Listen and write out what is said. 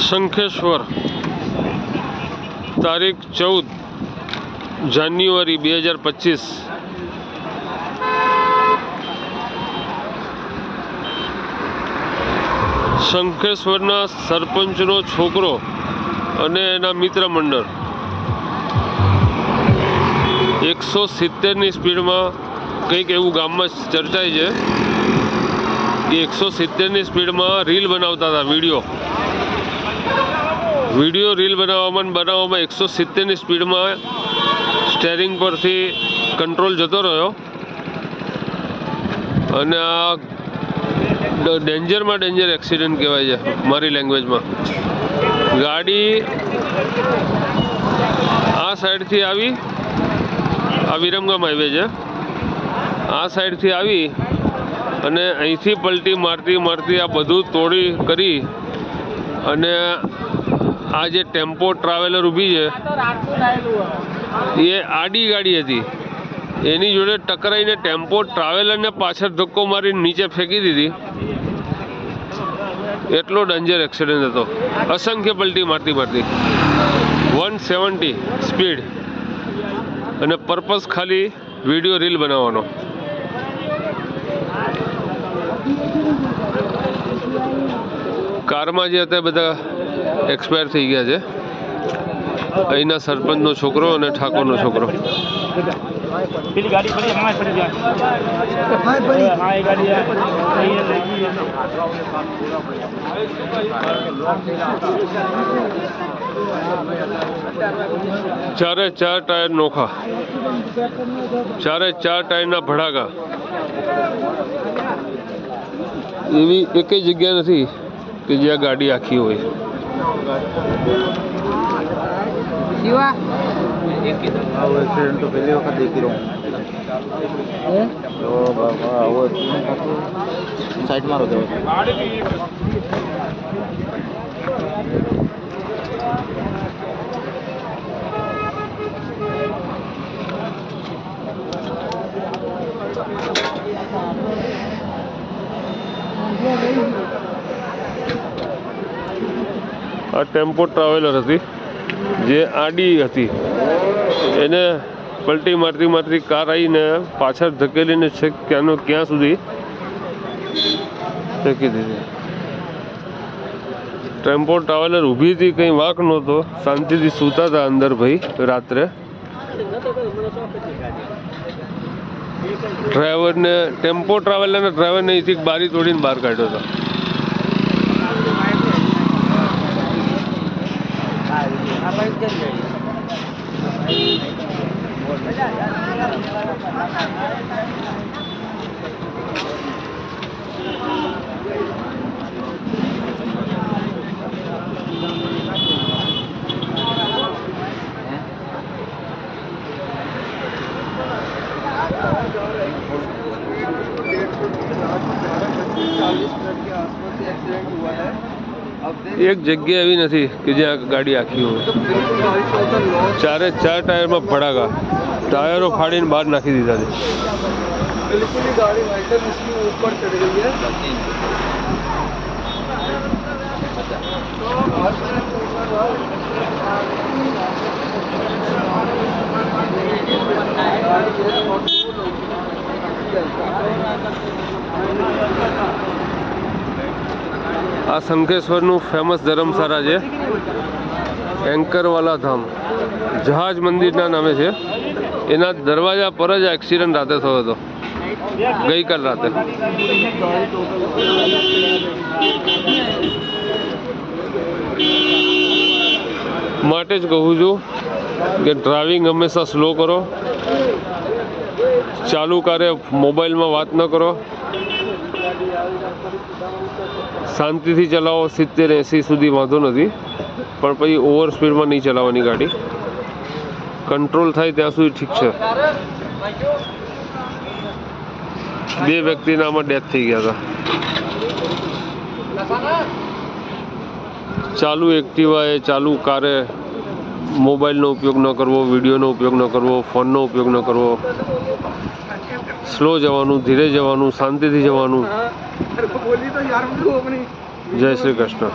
શંખેશ્વર તારીખ 14 જાન્યુઆરી 2025 શંખેશ્વરના સરપંચનો છોકરો અને એના મિત્ર મંડળ 170ની સ્પીડમાં કંઈક એવું ગામમાં ચર્ચાય છે કે 170ની સ્પીડમાં રીલ બનાવતા હતા. વિડીયો રીલ બનાવવામાં 170ની સ્પીડમાં સ્ટેરિંગ પરથી કંટ્રોલ જતો રહ્યો અને આ ડેન્જરમાં ડેન્જર એક્સિડન્ટ કહેવાય છે મારી લેંગ્વેજમાં. ગાડી આ સાઈડથી આવી, આ વિરમગામ હાઈવે છે, આ સાઈડથી આવી અને અહીંથી પલટી મારતી આ બધું તોડી કરી અને આ જે ટેમ્પો ટ્રાવેલર ઊભી છે એ આડી ગાડી હતી, એની જોડે ટકરાઈને ટેમ્પો ટ્રાવેલરને પાછળ ધક્કો મારીને નીચે ફેંકી દીધી. એટલો ડેન્જર એક્સિડન્ટ હતો. અસંખ્ય પલટી મારતી 170 સ્પીડ અને પર્પઝ ખાલી વિડીયો રીલ બનાવવાનો. કારમાં જે હતા બધા એક્સપાયર થઈ ગયા છે. અહીંના સરપંચનો છોકરો અને ઠાકોરનો છોકરો. ચારે ચાર ટાયર નોખા, ચારે ચાર ટાયરના ભડાકા. એવી એકેય જગ્યા નથી કે જ્યાં ગાડી આખી હોય. एक्सीडेंट तो पहली वक्त देख रहा हूँ तो वो साइड मारो दो. આ ટેમ્પો ટ્રાવેલર હતી જે આડી હતી, એને પલટી મારતી કાર આવીને પાછળ ધકેલીને છેક ક્યાં સુધી ફેંકી દીધી. ટેમ્પો ટ્રાવેલર ઊભી હતી, કંઈ વાંક નહોતો, શાંતિથી સૂતા હતા અંદર ભાઈ રાત્રે. ડ્રાઈવરને ટેમ્પો ટ્રાવેલરના ડ્રાઈવરને અહીંથી બારી તોડીને બહાર કાઢ્યો હતો. એક જગ્યા એવી નથી કે જ્યાં ગાડી આખી હોય. ચારે ચાર ટાયરમાં ભડાકા, ટાયરો ફાડીને બહાર નાખી દીધા છે. આ શંખેશ્વરનું ફેમસ ધર્મશાળા છે, એન્કરવાલા ધામ, જહાજ મંદિરના નામે છે. એના દરવાજા પર જ એક્સિડન્ટ રાતે થયો હતો, ગઈકાલ રાતે. માટે જ કહું છું કે ડ્રાઇવિંગ હંમેશા સ્લો કરો, ચાલુ કારે મોબાઈલમાં વાત ન કરો, શાંતિથી ચલાવો. 70-80 સુધી વાંધો નથી, પણ પછી ઓવર સ્પીડમાં નહીં ચલાવવાની ગાડી. કંટ્રોલ થાય ત્યાં સુધી ઠીક છે. 2 વ્યક્તિના આમાં ડેથ થઈ ગયા હતા. ચાલુ એક્ટિવાએ, ચાલુ કારે મોબાઈલનો ઉપયોગ ન કરવો, વિડીયોનો ઉપયોગ ન કરવો, ફોનનો ઉપયોગ ન કરવો. સ્લો જવાનું, ધીરે જવાનું, શાંતિથી જવાનું. જય શ્રી કૃષ્ણ.